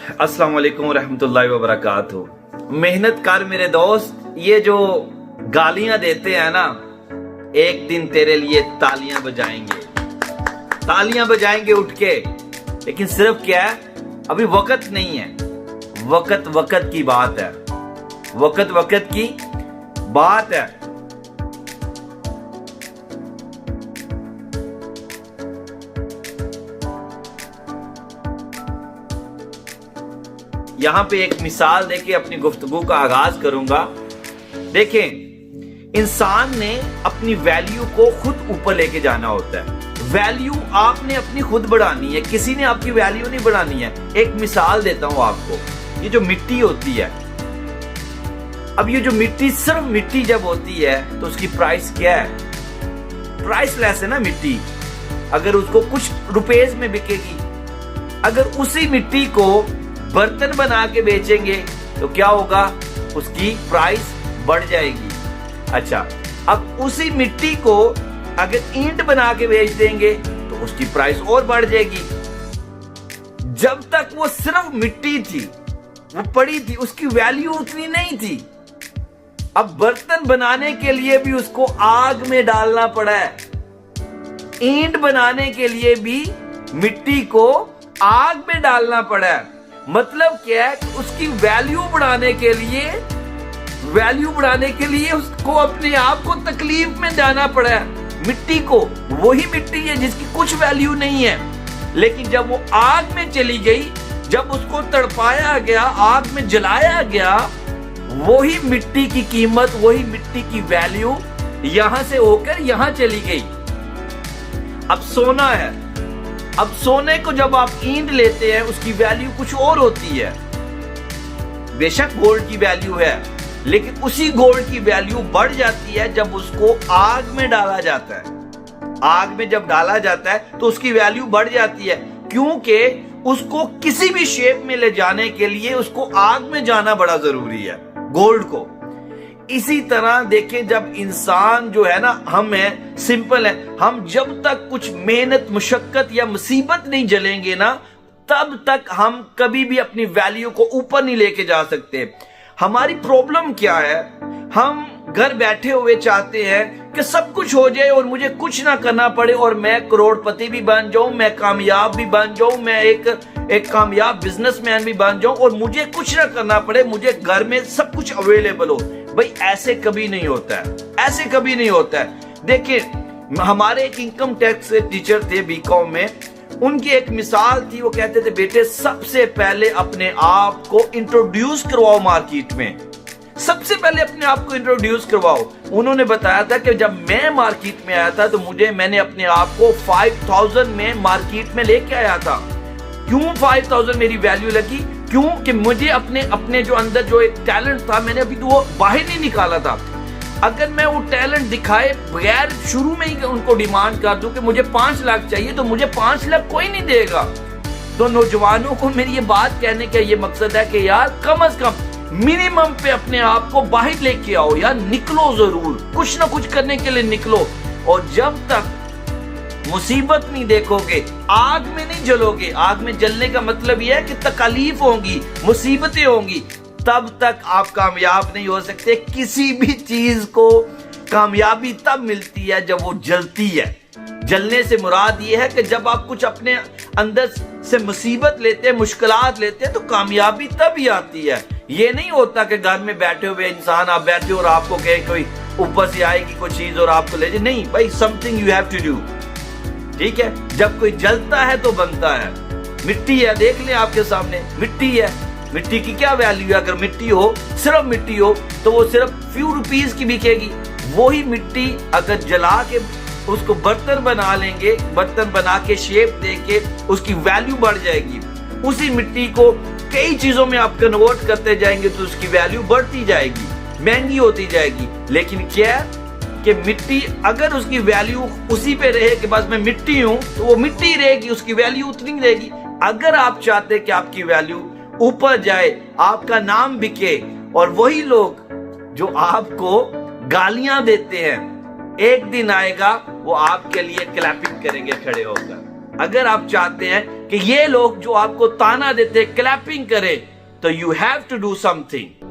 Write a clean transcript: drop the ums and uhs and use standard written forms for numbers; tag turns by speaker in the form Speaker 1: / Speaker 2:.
Speaker 1: अस्सलाम वालेकुम रहमतुल्लाहि व बरकातहू। मेहनत कर मेरे दोस्त, ये जो गालियां देते हैं ना, एक दिन तेरे लिए तालियां बजाएंगे उठ के। लेकिन सिर्फ क्या है, अभी वक्त नहीं है। वक्त की बात है, वक्त की बात है। यहां पे एक मिसाल देके अपनी गुफ्तगू का आगाज करूंगा। देखें, इंसान ने अपनी वैल्यू को खुद ऊपर लेके जाना होता है। वैल्यू आपने अपनी खुद बढ़ानी है, किसी ने आपकी वैल्यू नहीं बढ़ानी है। एक मिसाल देता हूं आपको, ये जो मिट्टी होती है, अब ये जो मिट्टी, सिर्फ मिट्टी जब होती है तो उसकी प्राइस क्या है? प्राइसलेस है ना मिट्टी। अगर उसको कुछ रुपए में बिकेगी, अगर उसी मिट्टी को बर्तन बना के बेचेंगे तो क्या होगा? उसकी प्राइस बढ़ जाएगी। अच्छा, अब उसी मिट्टी को अगर ईंट बना के बेच देंगे तो उसकी प्राइस और बढ़ जाएगी। जब तक वो सिर्फ मिट्टी थी, वो पड़ी थी, उसकी वैल्यू उतनी नहीं थी। अब बर्तन बनाने के लिए भी उसको आग में डालना पड़ा है। ईंट बनाने के लिए भी मिट्टी को आग में डालना पड़ा है। मतलब क्या है? उसकी वैल्यू बढ़ाने के लिए उसको अपने आप को तकलीफ में जाना पड़ा है। मिट्टी को, वही मिट्टी है जिसकी कुछ वैल्यू नहीं है, लेकिन जब वो आग में चली गई, जब उसको तड़पाया गया, आग में जलाया गया, वही मिट्टी की कीमत, वही मिट्टी की वैल्यू यहां से होकर यहां चली गई। अब सोना है, अब सोने को जब आप ईंट लेते हैं, उसकी वैल्यू कुछ और होती है। बेशक गोल्ड की वैल्यू है, लेकिन उसी गोल्ड की वैल्यू बढ़ जाती है जब उसको आग में डाला जाता है। आग में जब डाला जाता है तो उसकी वैल्यू बढ़ जाती है, क्योंकि उसको किसी भी शेप में ले जाने के लिए उसको आग में जाना बड़ा जरूरी है, गोल्ड को। इसी तरह देखें, जब इंसान जो है ना, हम है, सिंपल है, हम जब तक कुछ मेहनत, मुशक्कत या मुसीबत नहीं झेलेंगे ना, तब तक हम कभी भी अपनी वैल्यू को ऊपर नहीं लेके जा सकते। हमारी प्रॉब्लम क्या है? हम घर बैठे हुए चाहते हैं कि सब कुछ हो जाए और मुझे कुछ ना करना पड़े, और मैं करोड़पति भी बन जाऊं, मैं कामयाब भी बन जाऊं, मैं एक कामयाब बिजनेसमैन भी बन जाऊं, और मुझे कुछ ना करना पड़े, मुझे घर में सब कुछ अवेलेबल हो। भाई ऐसे कभी नहीं होता है, ऐसे कभी नहीं होता है। देखिए, हमारे एक इनकम टैक्स टीचर थे बीकॉम में, उनकी एक मिसाल थी। वो कहते थे, बेटे सबसे पहले अपने आप को इंट्रोड्यूस करवाओ मार्केट में, सबसे पहले अपने आप को इंट्रोड्यूस करवाओ। उन्होंने बताया था कि जब मैं मार्केट में आया था तो मैंने अपने आप को 5000 में मार्केट में लेके आया था। क्यों 5000 मेरी वैल्यू लगी? क्योंकि मुझे अपने जो अंदर जो एक टैलेंट था, मैंने अभी तो वो बाहर नहीं निकाला था। अगर मैं वो टैलेंट दिखाए बगैर शुरू में ही उनको डिमांड कर दूं कि मुझे 5 लाख चाहिए, तो मुझे 5 लाख कोई नहीं देगा। तो नौजवानों को मेरी ये बात कहने का ये मकसद है कि यार, कम से कम मिनिमम पे अपने आप को बाहर लेके आओ यार, निकलो जरूर, कुछ ना कुछ करने के लिए निकलो। और जब तक मुसीबत नहीं देखोगे, आग में नहीं जलोगे, आग में जलने का मतलब यह है कि तकलीफ होंगी, मुसीबतें होंगी, तब तक आप कामयाब नहीं हो सकते। किसी भी चीज को कामयाबी तब मिलती है जब वो जलती है। जलने से मुराद ये है कि जब आप कुछ अपने अंदर से मुसीबत लेते हैं, मुश्किलात लेते हैं, तो कामयाबी तब ही आती है। ये नहीं होता कि घर में बैठे हुए इंसान आप बैठे और आपको कहे कोई ऊपर से आएगी कोई चीज और आपको ले जाए। नहीं भाई, something you have to do. ठीक है, जब कोई जलता है तो बनता है। मिट्टी है, देख लें आपके सामने, मिट्टी है, मिट्टी की क्या वैल्यू है? अगर मिट्टी हो, सिर्फ मिट्टी हो, तो वो सिर्फ फ्यू रुपीस की बिकेगी। वही मिट्टी अगर जला के उसको बर्तन बना लेंगे, बर्तन बना के शेप दे के उसकी वैल्यू बढ़ जाएगी। उसी मिट्टी को कई चीजों में आप कन्वर्ट करते जाएंगे तो उसकी वैल्यू बढ़ती जाएगी, महंगी होती जाएगी। लेकिन क्या कि मिट्टी, अगर उसकी वैल्यू उसी पे रहे कि बस मैं मिट्टी हूं, तो वो मिट्टी रहेगी, उसकी वैल्यू उतनी रहेगी। अगर आप चाहते हैं कि आपकी वैल्यू ऊपर जाए, आपका नाम बिके, और वही लोग जो आपको गालियां देते हैं, एक दिन आएगा वो आपके लिए क्लैपिंग करेंगे खड़े होकर। اگر آپ چاہتے ہیں کہ یہ لوگ جو آپ کو تانا دیتے کلیپنگ کرے تو you have to do some thing.